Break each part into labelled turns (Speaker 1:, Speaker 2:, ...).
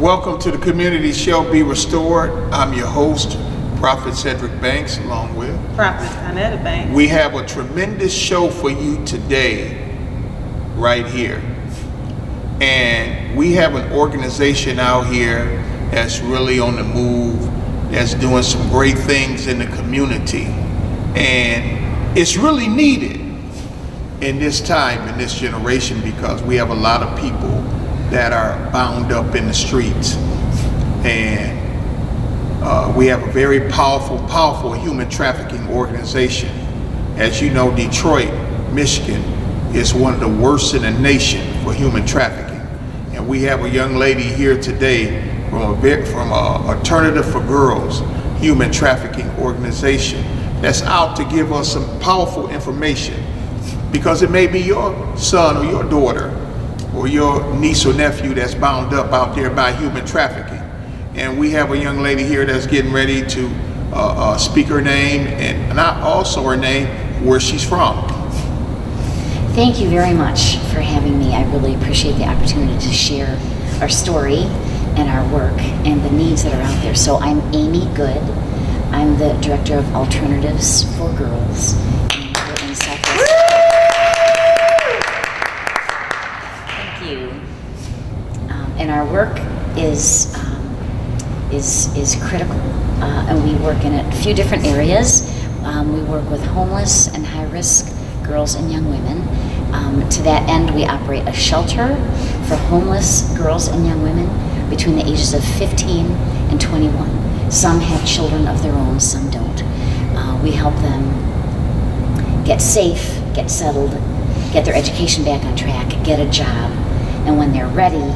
Speaker 1: Welcome to the Community Shall Be Restored. I'm your host, Prophet Cedric Banks, along with
Speaker 2: Prophet Annetta Banks.
Speaker 1: We have a tremendous show for you today, right here. And we have an organization out here that's really on the move, that's doing some great things in the community. And it's really needed in this time, in this generation, because we have a lot of people that are bound up in the streets. And we have a very powerful human trafficking organization. As you know, Detroit, Michigan is one of the worst in the nation for human trafficking. And we have a young lady here today from Alternative for Girls human trafficking organization that's out to give us some powerful information, because it may be your son or your daughter or your niece or nephew that's bound up out there by human trafficking. And we have a young lady here that's getting ready to speak her name and not also her name, where she's from.
Speaker 3: Thank you very much for having me. I really appreciate the opportunity to share our story and our work and the needs that are out there. So I'm Amy Good. I'm the Director of Alternatives for Girls in Southwest. Thank you. And our work is critical, and we work in a few different areas. We work with homeless and high-risk girls and young women. To that end, we operate a shelter for homeless girls and young women between the ages of 15 and 21. Some have children of their own, some don't. We help them get safe, get settled, get their education back on track, get a job, and when they're ready,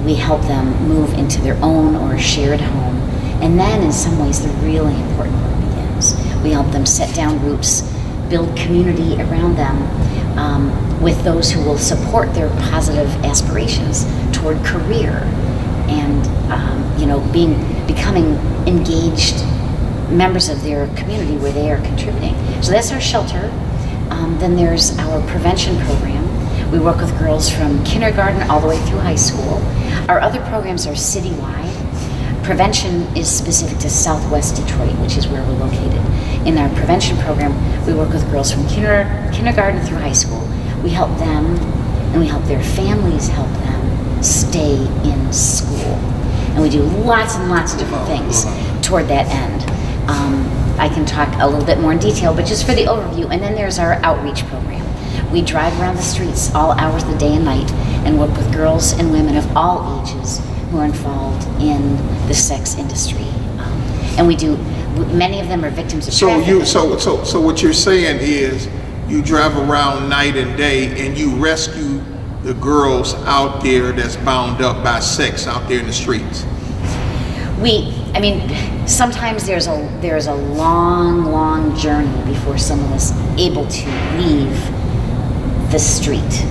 Speaker 3: we help them move into their own or shared home. And then in some ways, the really important work begins. We help them set down roots, build community around them, with those who will support their positive aspirations toward career and becoming engaged members of their community where they are contributing. So that's our shelter. Then there's our prevention program. We work with girls from kindergarten all the way through high school. Our other programs are citywide. Prevention is specific to Southwest Detroit, which is where we're located. In our prevention program, we work with girls from kindergarten through high school. We help them, and we help their families help them stay in school. And we do lots and lots of different things toward that end. I can talk a little bit more in detail, but just for the overview. And then there's our outreach program. We drive around the streets all hours of the day and night and work with girls and women of all ages who are involved in the sex industry. And we do, many of them are victims of trafficking.
Speaker 1: So what you're saying is you drive around night and day and you rescue the girls out there that's bound up by sex out there in the streets.
Speaker 3: Sometimes there's a long journey before someone is able to leave the street.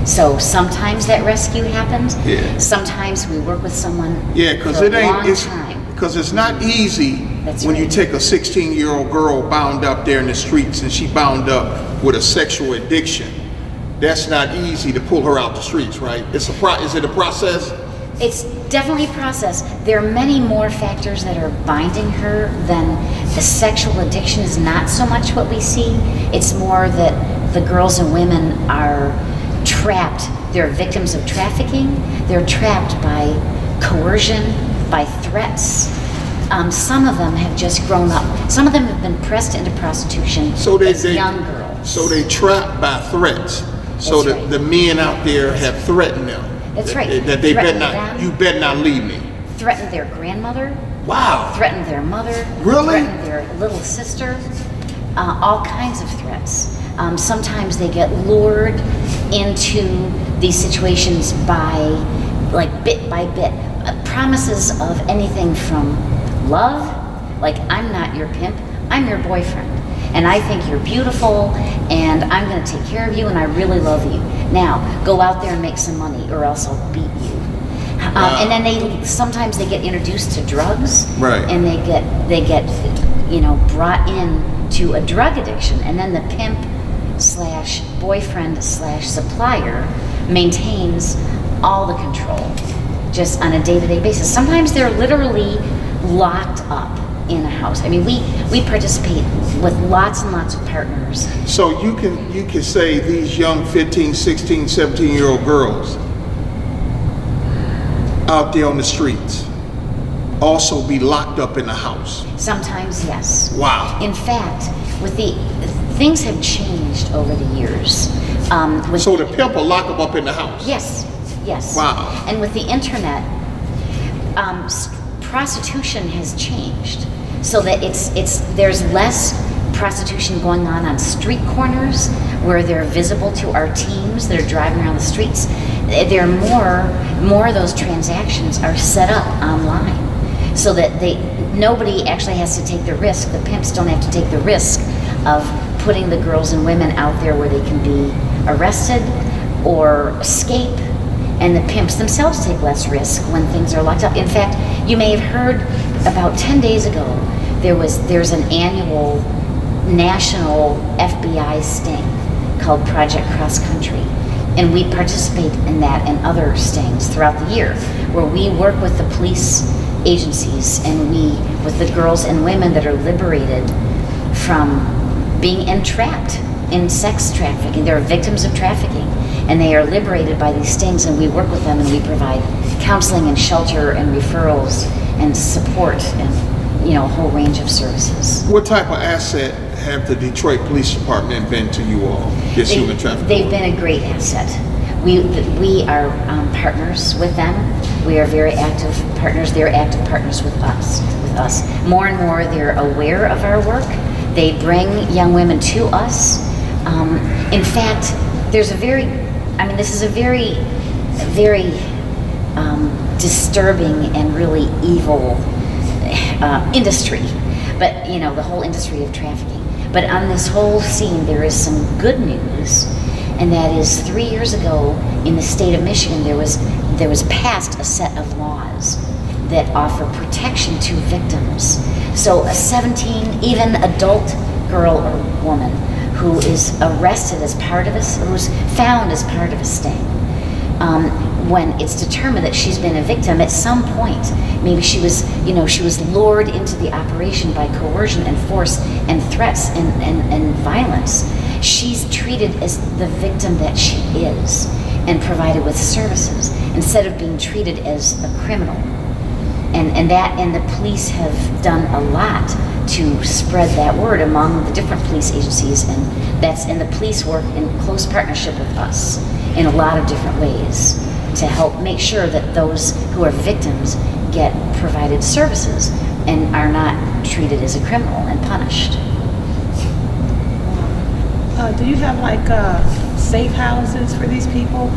Speaker 3: So sometimes that rescue happens.
Speaker 1: Yeah.
Speaker 3: Sometimes we work with someone
Speaker 1: because
Speaker 3: for a long time.
Speaker 1: Because it's not easy when you take a 16-year-old girl bound up there in the streets and she bound up with a sexual addiction. That's not easy to pull her out the streets, right? Is it a process?
Speaker 3: It's definitely a process. There are many more factors that are binding her than the sexual addiction is not so much what we see. It's more that the girls and women are trapped. They're victims of trafficking. They're trapped by coercion, by threats. Some of them have just grown up. Some of them have been pressed into prostitution as young girls.
Speaker 1: So they trapped by threats. So
Speaker 3: That's right.
Speaker 1: the men out there have threatened them.
Speaker 3: That's right.
Speaker 1: That they you better not leave me.
Speaker 3: Threatened their grandmother.
Speaker 1: Wow.
Speaker 3: Threatened their mother.
Speaker 1: Really?
Speaker 3: Threatened their little sister. All kinds of threats. Sometimes they get lured into these situations bit by bit. Promises of anything from love, like I'm not your pimp, I'm your boyfriend. And I think you're beautiful, and I'm going to take care of you, and I really love you. Now, go out there and make some money, or else I'll beat you. And then sometimes they get introduced to drugs,
Speaker 1: right?
Speaker 3: And they get brought in to a drug addiction, and then the pimp /boyfriend/supplier maintains all the control. just on a day-to-day basis. Sometimes they're literally locked up in a house. I mean, we participate with lots and lots of partners.
Speaker 1: So you can say these young 15, 16, 17-year-old girls out there on the streets also be locked up in the house.
Speaker 3: Sometimes, yes.
Speaker 1: Wow.
Speaker 3: In fact, things have changed over the years.
Speaker 1: So the pimp will lock them up in the house?
Speaker 3: Yes, yes.
Speaker 1: Wow.
Speaker 3: And with the internet, prostitution has changed, so that there's less prostitution going on street corners where they're visible to our teams that are driving around the streets. There are more of those transactions are set up online, so that nobody actually has to take the risk. The pimps don't have to take the risk of putting the girls and women out there where they can be arrested or escape, and the pimps themselves take less risk when things are locked up. In fact, you may have heard about 10 days ago, there's an annual national FBI sting called Project Cross Country, and we participate in that and other stings throughout the year, where we work with the police agencies and with the girls and women that are liberated from being entrapped in sex trafficking. They're victims of trafficking, and they are liberated by these stings, and we work with them, and we provide counseling and shelter and referrals and support and a whole range of services.
Speaker 1: What type of asset have the Detroit Police Department been to you all, this human trafficking?
Speaker 3: They've been a great asset. We are partners with them. We are very active partners. They're active partners with us. More and more, they're aware of our work. They bring young women to us. In fact, this is a very, very disturbing and really evil industry, but the whole industry of trafficking. But on this whole scene, there is some good news, and that is 3 years ago in the state of Michigan, there was passed a set of laws that offer protection to victims. So a 17, even adult girl or woman who is arrested as part of who's found as part of a sting, when it's determined that she's been a victim at some point, maybe she was lured into the operation by coercion and force and threats and violence, she's treated as the victim that she is and provided with services instead of being treated as a criminal. And the police have done a lot to spread that word among the different police agencies, and the police work in close partnership with us in a lot of different ways to help make sure that those who are victims get provided services and are not treated as a criminal and punished.
Speaker 2: Do you have safe houses for these people,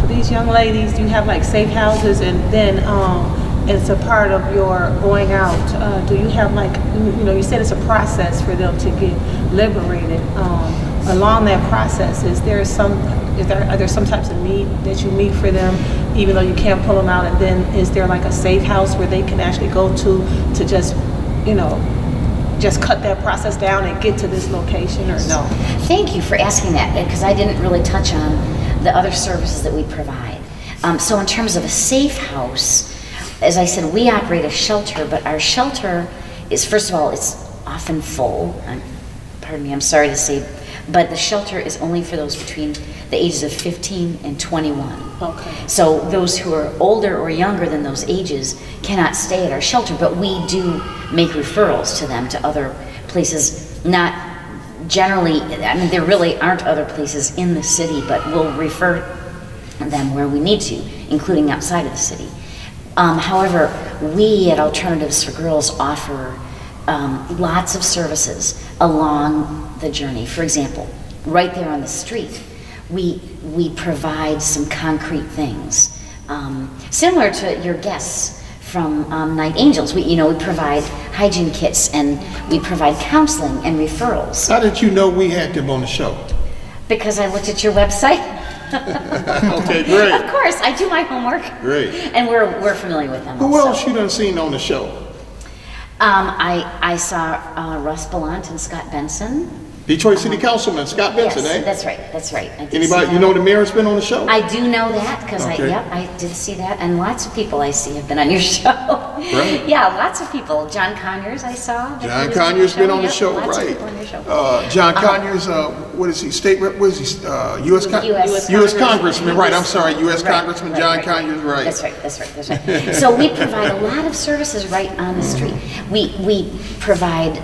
Speaker 2: for these young ladies? Do you have safe houses, and then as a part of your going out, do you have you said it's a process for them to get liberated. Along that process, are there some types of need that you meet for them, even though you can't pull them out? And then is there a safe house where they can actually go to just cut that process down and get to this location, or no?
Speaker 3: Thank you for asking that, because I didn't really touch on the other services that we provide. So in terms of a safe house, as I said, we operate a shelter, but our shelter is, first of all, it's often full. Pardon me, I'm sorry to say, but the shelter is only for those between the ages of 15 and 21.
Speaker 2: Okay.
Speaker 3: So those who are older or younger than those ages cannot stay at our shelter, but we do make referrals to them to other places. Not generally, there really aren't other places in the city, but we'll refer them where we need to, including outside of the city. However, we at Alternatives for Girls offer lots of services along the journey. For example, right there on the street, we provide some concrete things, similar to your guests from Night Angels. We provide hygiene kits, and we provide counseling and referrals.
Speaker 1: How did you know we had them on the show?
Speaker 3: Because I looked at your website.
Speaker 1: Okay, great.
Speaker 3: Of course, I do my homework.
Speaker 1: Great.
Speaker 3: And we're familiar with them.
Speaker 1: Who
Speaker 3: also.
Speaker 1: else you done seen on the show?
Speaker 3: I saw Russ Belant and Scott Benson.
Speaker 1: Detroit City Councilman Scott Benson,
Speaker 3: Yes,
Speaker 1: eh?
Speaker 3: that's right. I did see
Speaker 1: Anybody,
Speaker 3: that.
Speaker 1: you know the mayor's been on the show?
Speaker 3: I do know that because
Speaker 1: Okay.
Speaker 3: I did see that, and lots of people I see have been on your show.
Speaker 1: Right.
Speaker 3: Yeah, lots of people. John Conyers, I saw. that he
Speaker 1: John
Speaker 3: was on
Speaker 1: Conyers been on the
Speaker 3: Yep,
Speaker 1: show,
Speaker 3: lots of
Speaker 1: right?
Speaker 3: people on your show.
Speaker 1: John Conyers, what is he? State rep? What is he? U.S.
Speaker 3: US
Speaker 1: Congressman, right? I'm sorry, U.S.
Speaker 3: Right,
Speaker 1: Congressman
Speaker 3: right,
Speaker 1: John
Speaker 3: right.
Speaker 1: Conyers, right?
Speaker 3: That's right. So we provide a lot of services right on the street. We provide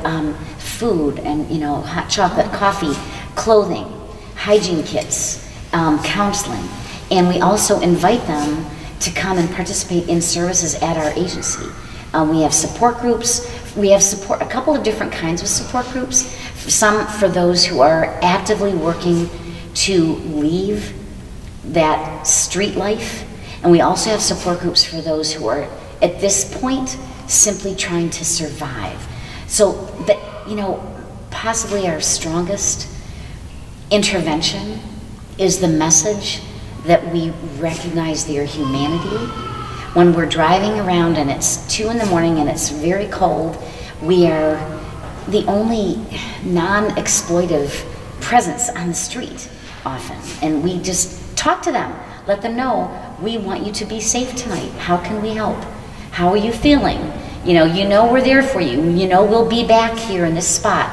Speaker 3: food and hot chocolate, coffee, clothing, hygiene kits, counseling, and we also invite them to come and participate in services at our agency. We have support groups. We have a couple of different kinds of support groups. Some for those who are actively working to leave that street life, and we also have support groups for those who are at this point simply trying to survive. So that possibly our strongest intervention is the message that we recognize their humanity. When we're driving around and it's 2 in the morning and it's very cold, we are the only non-exploitive presence on the street often. And we just talk to them, let them know, we want you to be safe tonight. How can we help? How are you feeling? We're there for you. We'll be back here in this spot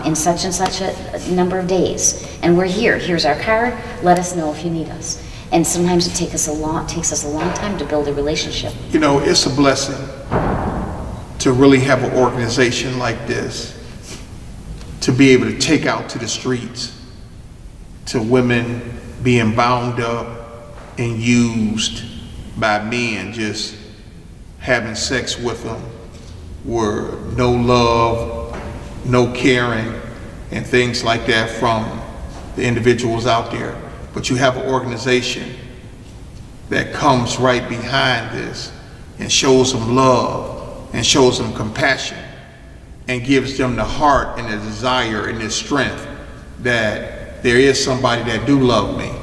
Speaker 3: in such and such a number of days. And we're here. Here's our card. Let us know if you need us. And sometimes it takes us a long time to build a relationship.
Speaker 1: It's a blessing to really have an organization like this, to be able to take out to the streets, to women being bound up and used by men, just having sex with them, were no love, no caring, and things like that from the individuals out there. But you have an organization that comes right behind this and shows them love and shows them compassion and gives them the heart and the desire and the strength that there is somebody that do love me,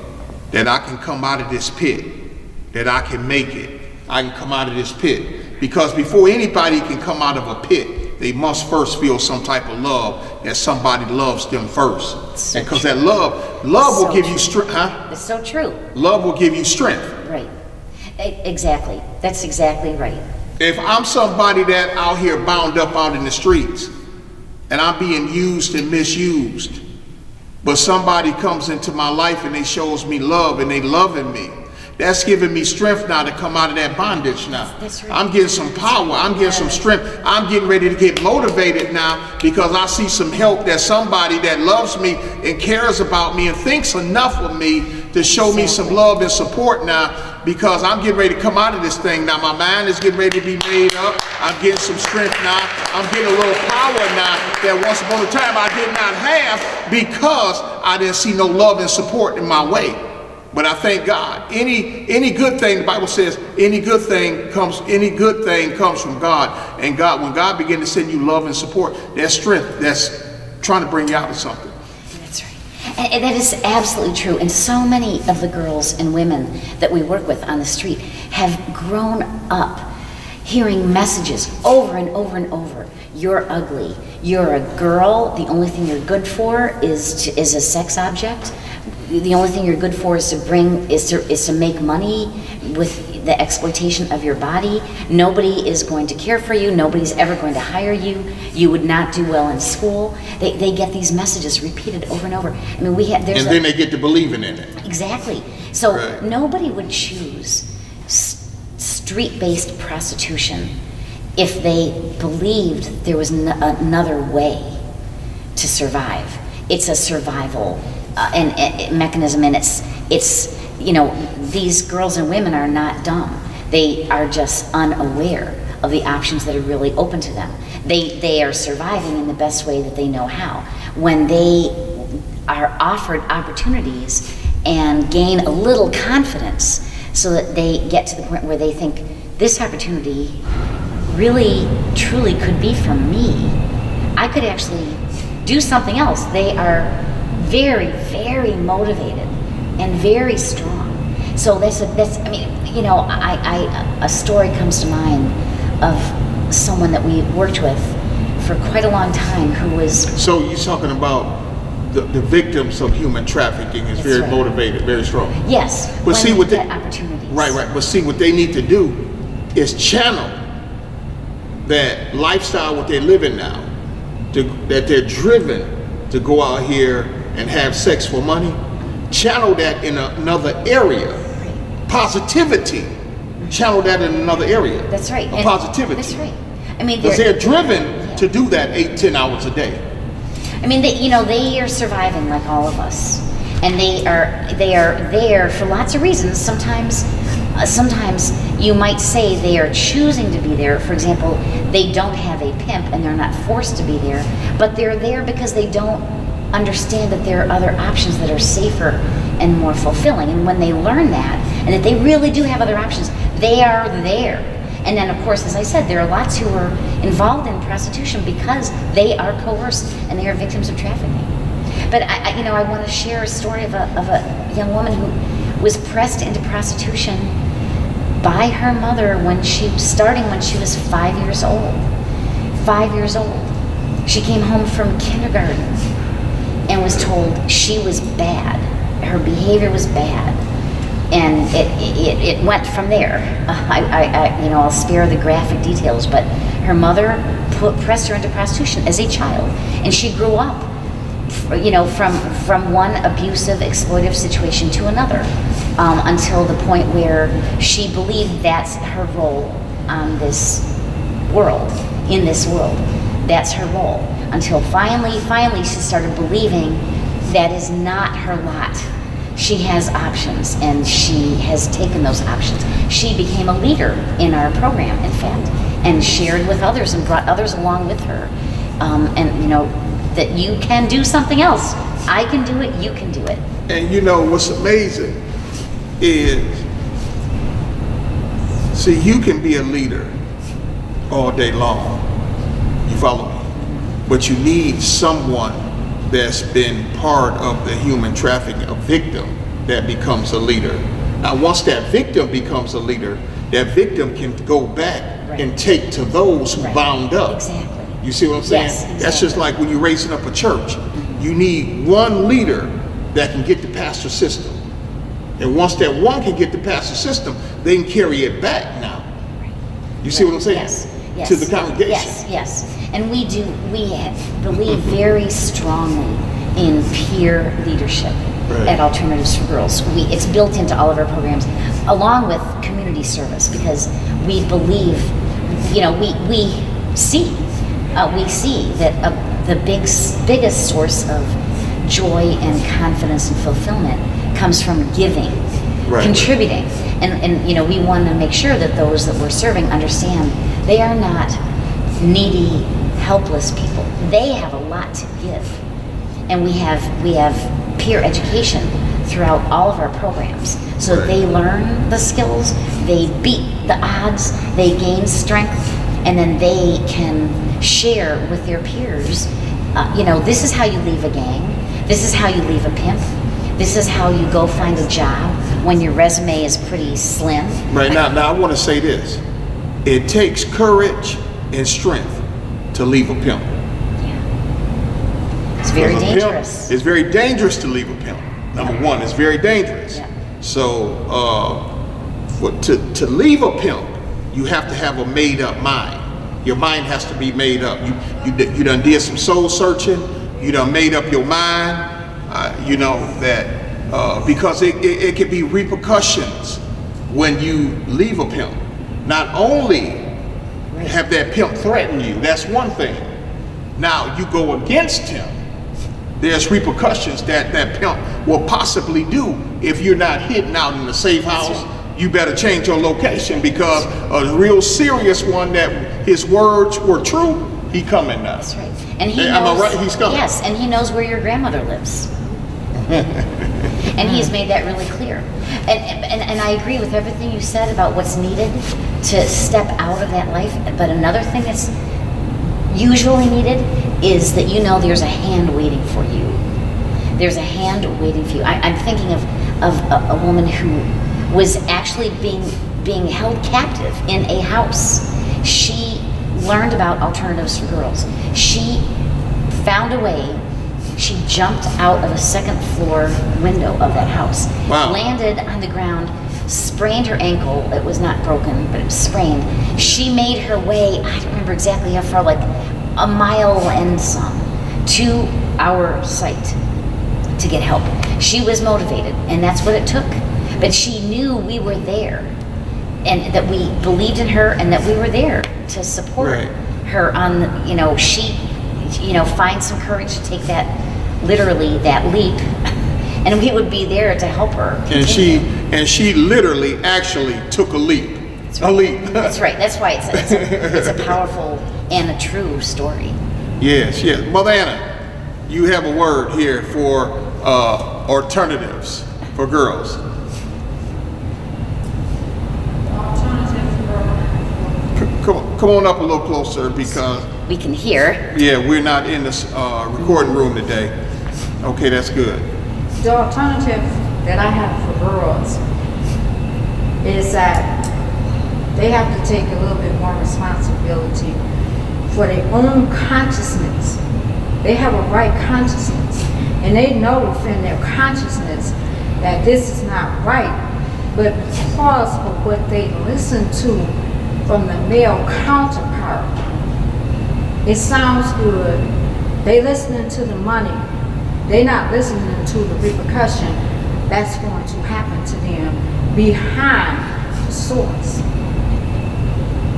Speaker 1: that I can come out of this pit, that I can make it. I can come out of this pit. Because before anybody can come out of a pit, they must first feel some type of love, that somebody loves them first.
Speaker 3: So
Speaker 1: Because
Speaker 3: true.
Speaker 1: that love will give you strength, huh?
Speaker 3: It's so true.
Speaker 1: Love will give you strength.
Speaker 3: Right. Exactly. That's exactly right.
Speaker 1: If I'm somebody that out here bound up out in the streets and I'm being used and misused, but somebody comes into my life and they shows me love and they loving me, that's giving me strength now to come out of that bondage now.
Speaker 3: That's right.
Speaker 1: I'm getting some power, I'm getting some strength, I'm getting ready to get motivated now because I see some help, that somebody that loves me and cares about me and thinks enough of me to show me some love and support now, because I'm getting ready to come out of this thing now. My mind is getting ready to be made up. I'm getting some strength now. I'm getting a little power now that once upon a time I did not have, because I didn't see no love and support in my way. But I thank God. Any good thing, the Bible says, any good thing comes from God. And God, when God begins to send you love and support, that's strength. That's trying to bring you out of something.
Speaker 3: That's right. And that is absolutely true. And so many of the girls and women that we work with on the street have grown up hearing messages over and over and over. You're ugly. You're a girl. The only thing you're good for is a sex object. The only thing you're good for is to make money with the exploitation of your body. Nobody is going to care for you. Nobody's ever going to hire you. You would not do well in school. They get these messages repeated over and over. I mean,
Speaker 1: And then they get to believing in it.
Speaker 3: Exactly. So
Speaker 1: Right.
Speaker 3: Nobody would choose street-based prostitution if they believed there was another way to survive. It's a survival mechanism, and it's these girls and women are not dumb. They are just unaware of the options that are really open to them. They are surviving in the best way that they know how. When they are offered opportunities and gain a little confidence so that they get to the point where they think this opportunity really truly could be for me. I could actually do something else. They are very, very motivated and very strong. So a story comes to mind of someone that we worked with for quite a long time who was...
Speaker 1: So you're talking about the victims of human trafficking is
Speaker 3: That's
Speaker 1: very
Speaker 3: right.
Speaker 1: motivated, very strong.
Speaker 3: Yes,
Speaker 1: But
Speaker 3: when
Speaker 1: see
Speaker 3: they
Speaker 1: what they,
Speaker 3: get opportunities.
Speaker 1: right. But see what they need to do is channel that lifestyle, what they're living now, that they're driven to go out here and have sex for money. Channel that in another area. Positivity. Channel that in another area.
Speaker 3: That's right.
Speaker 1: Of
Speaker 3: And
Speaker 1: positivity.
Speaker 3: That's right. I mean,
Speaker 1: Because they're driven
Speaker 3: yeah.
Speaker 1: to do that 8-10 hours a day.
Speaker 3: I mean, they are surviving like all of us, and they are there for lots of reasons. Sometimes you might say they are choosing to be there. For example, they don't have a pimp and they're not forced to be there, but they're there because they don't understand that there are other options that are safer and more fulfilling. And when they learn that, and that they really do have other options, they are there. And then, of course, as I said, there are lots who are involved in prostitution because they are coerced and they are victims of trafficking. But I want to share a story of a young woman who was pressed into prostitution by her mother when she was 5 years old. 5 years old. She came home from kindergarten and was told she was bad. Her behavior was bad. And it went from there. I'll spare the graphic details, but her mother pressed her into prostitution as a child, and she grew up, from one abusive, exploitive situation to another, until the point where she believed that's her role on this world, in this world. That's her role. Until finally, she started believing that is not her lot. She has options, and she has taken those options. She became a leader in our program, in fact, and shared with others and brought others along with her. That you can do something else. I can do it, you can do it.
Speaker 1: And what's amazing is, see, you can be a leader all day long. You follow me? But you need someone that's been part of the human trafficking, a victim that becomes a leader. Now, once that victim becomes a leader, that victim can go back and take to those who bound up.
Speaker 3: Exactly.
Speaker 1: You see what I'm saying?
Speaker 3: Yes, exactly.
Speaker 1: That's just like when you're raising up a church. You need one leader that can get the pastor system. And once that one can get the pastor system, they can carry it back now. You see what I'm saying?
Speaker 3: Yes.
Speaker 1: To the congregation.
Speaker 3: Yes. And we believe very strongly in peer leadership at Alternatives for Girls. It's built into all of our programs, along with community service, because we believe, we see that the biggest source of joy and confidence and fulfillment comes from giving, contributing. And we want to make sure that those that we're serving understand they are not needy, helpless people. They have a lot to give. And we have peer education throughout all of our programs. So they learn the skills, they beat the odds, they gain strength, and then they can share with their peers, this is how you leave a gang, this is how you leave a pimp, this is how you go find a job when your resume is pretty slim.
Speaker 1: Right now I want to say this. It takes courage and strength to leave a pimp.
Speaker 3: It's very dangerous.
Speaker 1: It's very dangerous to leave a pimp. Number one, it's very dangerous.
Speaker 3: Yeah.
Speaker 1: So to leave a pimp, you have to have a made up mind. Your mind has to be made up. You done did some soul searching. You done made up your mind. Because it could be repercussions when you leave a pimp. Not only have that pimp threaten you, that's one thing. Now you go against him, there's repercussions that pimp will possibly do. If you're not hidden out in a safe house, you better change your location, because a real serious one that his words were true, he coming now.
Speaker 3: That's right. And
Speaker 1: Am I right? He's coming.
Speaker 3: Yes, and he knows where your grandmother lives. And he's made that really clear. And I agree with everything you said about what's needed to step out of that life. But another thing that's usually needed is that there's a hand waiting for you. There's a hand waiting for you. I'm thinking of a woman who was actually being held captive in a house. She learned about Alternatives for Girls. She found a way She jumped out of a second floor window of that house,
Speaker 1: Wow.
Speaker 3: landed on the ground, sprained her ankle. It was not broken, but it was sprained. She made her way, I don't remember exactly how far, like a mile and some, to our site to get help. She was motivated, and that's what it took. But she knew we were there, and that we believed in her, and that we were there to support
Speaker 1: Right.
Speaker 3: her on, she, find some courage to take that, literally, that leap, and we would be there to help her. continue.
Speaker 1: And she literally actually took a leap.
Speaker 3: That's
Speaker 1: A
Speaker 3: right.
Speaker 1: leap.
Speaker 3: That's right. That's why it's a powerful and a true story.
Speaker 1: Yes, yes. Mother Anna, you have a word here for alternatives for girls. Come on up a little closer because,
Speaker 3: We can hear.
Speaker 1: yeah, we're not in this recording room today. Okay, that's good.
Speaker 4: The alternative that I have for girls is that they have to take a little bit more responsibility for their own consciousness. They have a right consciousness, and they know within their consciousness that this is not right, but because of what they listen to from the male counterpart, it sounds good. They listening to the money. They're not listening to the repercussion that's going to happen to them behind the source.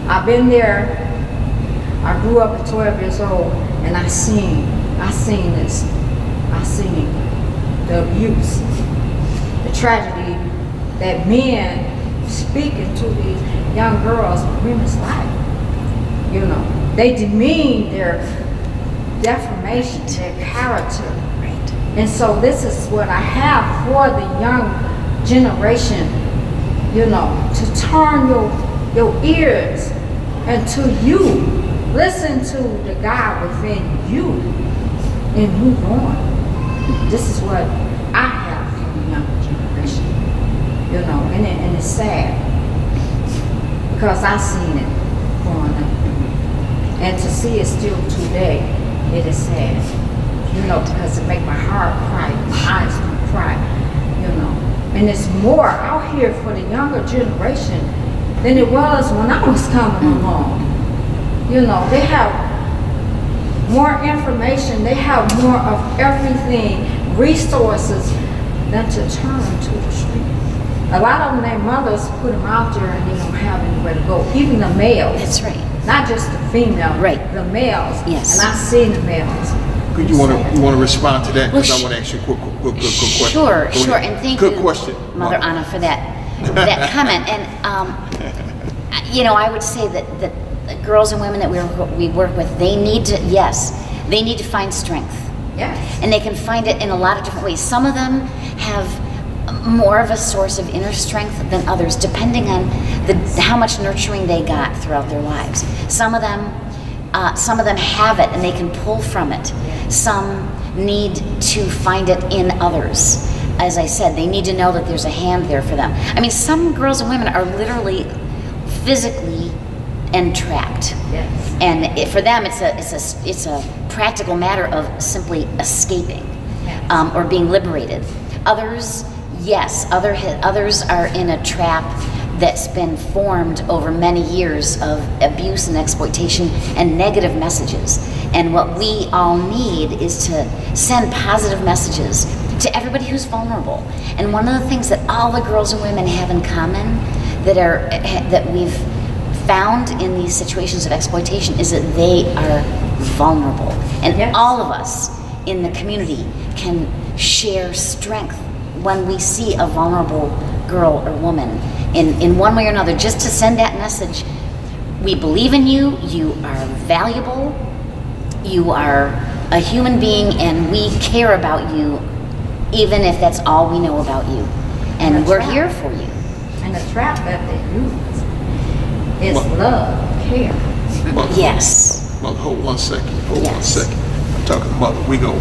Speaker 4: I've been there. I grew up at 12 years old, and I seen this. I seen the abuse, the tragedy that men speaking to these young girls and women's life. They demean their defamation, their character.
Speaker 3: Right.
Speaker 4: And so this is what I have for the young generation, to turn your ears into you. Listen to the God within you and move on. This is what I have for the younger generation, and it's sad because I seen it growing up. And to see it still today, it is sad, because it make my heart cry, my eyes do cry, And it's more out here for the younger generation than it was when I was coming along. They have more information, they have more of everything, resources, than to turn to the street. A lot of them, their mothers put them out there and they don't have anywhere to go, even the males.
Speaker 3: That's right.
Speaker 4: Not just the female,
Speaker 3: Right.
Speaker 4: the males.
Speaker 3: Yes.
Speaker 4: And I've seen the males.
Speaker 1: Could you want to respond to that?
Speaker 3: Well,
Speaker 1: Because I want to ask you a quick question.
Speaker 3: Sure,
Speaker 1: Go
Speaker 3: sure,
Speaker 1: ahead.
Speaker 3: and thank
Speaker 1: Good
Speaker 3: you,
Speaker 1: question,
Speaker 3: Mother Anna, for that comment. And I would say that the girls and women that we work with, they need to find strength,
Speaker 4: Yes.
Speaker 3: and they can find it in a lot of different ways. Some of them have more of a source of inner strength than others, depending on how much nurturing they got throughout their lives. Some of them have it and they can pull from it. Some need to find it in others. As I said, they need to know that there's a hand there for them. I mean, some girls and women are literally physically entrapped.
Speaker 4: Yes.
Speaker 3: And for them, it's a practical matter of simply escaping,
Speaker 4: Yes.
Speaker 3: or being liberated. Others, yes, others are in a trap that's been formed over many years of abuse and exploitation and negative messages. And what we all need is to send positive messages to everybody who's vulnerable. And one of the things that all the girls and women have in common that we've found in these situations of exploitation is that they are vulnerable. And
Speaker 4: Yes.
Speaker 3: all of us in the community can share strength when we see a vulnerable girl or woman in one way or another, just to send that message. We believe in you, you are valuable, you are a human being, and we care about you, even if that's all we know about you. And
Speaker 4: That's
Speaker 3: we're
Speaker 4: right.
Speaker 3: here for you.
Speaker 4: And the trap that they use is
Speaker 1: Well-
Speaker 4: love, care.
Speaker 1: Mother,
Speaker 3: Yes.
Speaker 1: Mother, hold 1 second. Hold 1
Speaker 3: Yes.
Speaker 1: second. I'm talking to Mother. We go.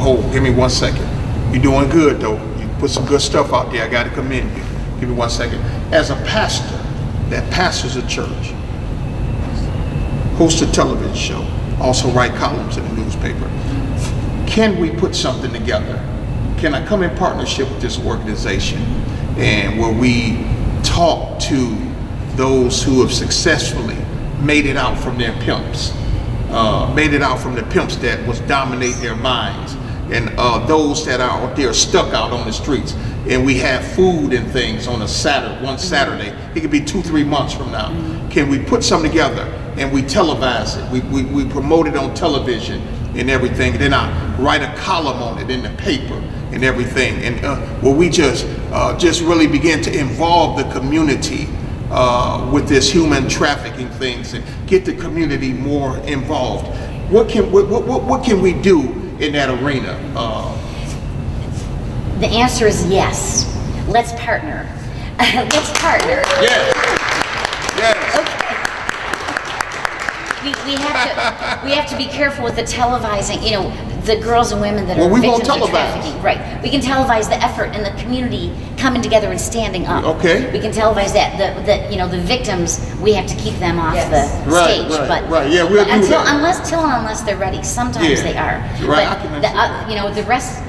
Speaker 1: Hold. Give me 1 second. You're doing good though. You put some good stuff out there. I got to commend you. Give me 1 second. As a pastor that pastors a church, hosts a television show, also write columns in the newspaper. can we put something together? Can I come in partnership with this organization, and where we talk to those who have successfully made it out from their pimps, made it out from the pimps that was dominating their minds, and those that are out there stuck out on the streets, and we have food and things on one Saturday. It could be 2-3 months from now. Can we put something together and we televise it? We promote it on television and everything. Then I write a column on it in the paper and everything, and where we just really begin to involve the community with this human trafficking things and get the community more involved. What can we do in that arena?
Speaker 3: The answer is yes. Let's partner. Let's partner.
Speaker 1: Yes. Yes.
Speaker 3: Okay. We have to be careful with the televising. You know, the girls and women that are
Speaker 1: we won't
Speaker 3: victims of
Speaker 1: televise.
Speaker 3: trafficking. Right. We can televise the effort and the community coming together and standing up.
Speaker 1: Okay.
Speaker 3: We can televise that. The victims, we have to keep them off
Speaker 4: Yes.
Speaker 3: the
Speaker 1: Right,
Speaker 3: stage.
Speaker 1: right, right. Yeah, we'll do that.
Speaker 3: Unless they're ready. Sometimes
Speaker 1: Yeah.
Speaker 3: they are.
Speaker 1: Right, I
Speaker 3: But
Speaker 1: can understand
Speaker 3: the rest.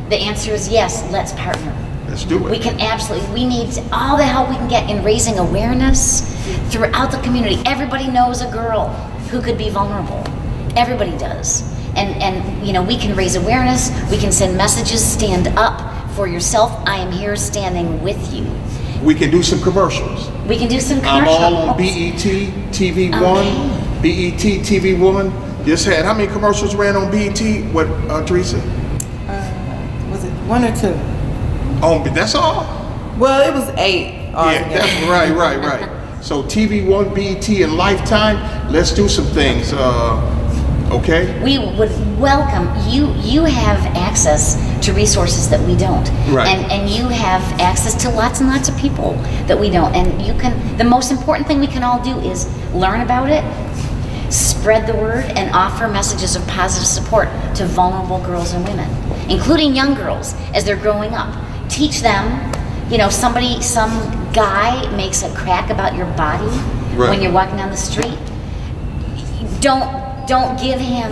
Speaker 3: The answer is yes. Let's partner.
Speaker 1: Let's do it.
Speaker 3: We can absolutely, we need all the help we can get in raising awareness throughout the community. Everybody knows a girl who could be vulnerable. Everybody does. And you know, we can raise awareness, we can send messages, stand up for yourself. I am here standing with you.
Speaker 1: We can do some commercials.
Speaker 3: We can do some
Speaker 1: I'm
Speaker 3: commercials.
Speaker 1: all on BET TV1.
Speaker 3: Okay.
Speaker 1: BET TV1 just had, how many commercials ran on BET? What, Teresa?
Speaker 5: Was it 1 or 2?
Speaker 1: That's all?
Speaker 5: Well, it was 8
Speaker 1: Yeah,
Speaker 5: altogether.
Speaker 1: that's right. So TV1, BET, and Lifetime, let's do some things, okay?
Speaker 3: We would welcome you. You have access to resources that we don't,
Speaker 1: Right.
Speaker 3: and you have access to lots and lots of people that we don't. And you can. The most important thing we can all do is learn about it, spread the word, and offer messages of positive support to vulnerable girls and women, including young girls as they're growing up. Teach them. You know, some guy makes a crack about your body
Speaker 1: Right.
Speaker 3: when you're walking down the street. Don't give him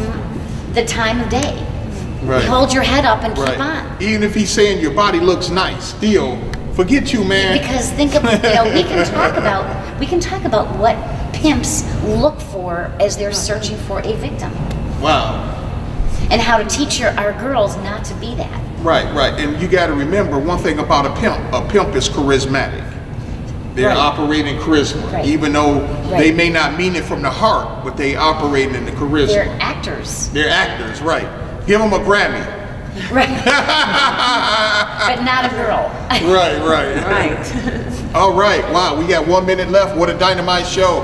Speaker 3: the time of day.
Speaker 1: Right.
Speaker 3: Hold your head up and keep
Speaker 1: Right.
Speaker 3: on.
Speaker 1: Even if he's saying your body looks nice, still, forget you, man.
Speaker 3: Because think of, we can talk about what pimps look for as they're searching for a victim,
Speaker 1: Wow.
Speaker 3: and how to teach our girls not to be that.
Speaker 1: Right. And you got to remember one thing about a pimp is charismatic. They're
Speaker 3: Right.
Speaker 1: operating charisma,
Speaker 3: Right.
Speaker 1: even though
Speaker 3: Right.
Speaker 1: they may not mean it from the heart, but they operate in the charisma.
Speaker 3: They're actors,
Speaker 1: They're actors, right. Give them a Grammy.
Speaker 3: right? But not a girl.
Speaker 1: Right.
Speaker 2: Right.
Speaker 1: All right, wow, we got 1 minute left. What a dynamite show.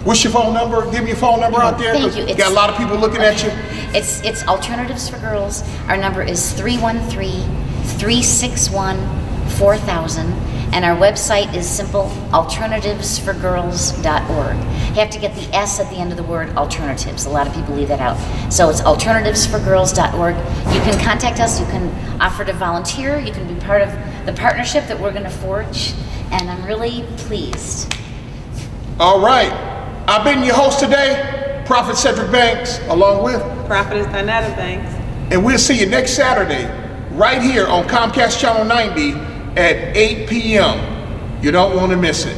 Speaker 1: What's your phone number? Give me your phone number out there.
Speaker 3: Thank
Speaker 1: 'cause
Speaker 3: you.
Speaker 1: You got a lot of people looking at you.
Speaker 3: It's Alternatives for Girls. Our number is 313-361-4000. And our website is simple, alternativesforgirls.org. You have to get the S at the end of the word alternatives. A lot of people leave that out. So it's alternativesforgirls.org. You can contact us. You can offer to volunteer. You can be part of the partnership that we're going to forge. And I'm really pleased.
Speaker 1: All right, I've been your host today, Prophet Cedric Banks, along with,
Speaker 2: Prophetess Donetta Banks.
Speaker 1: and we'll see you next Saturday, right here on Comcast Channel 90 at 8 p.m. You don't want to miss it.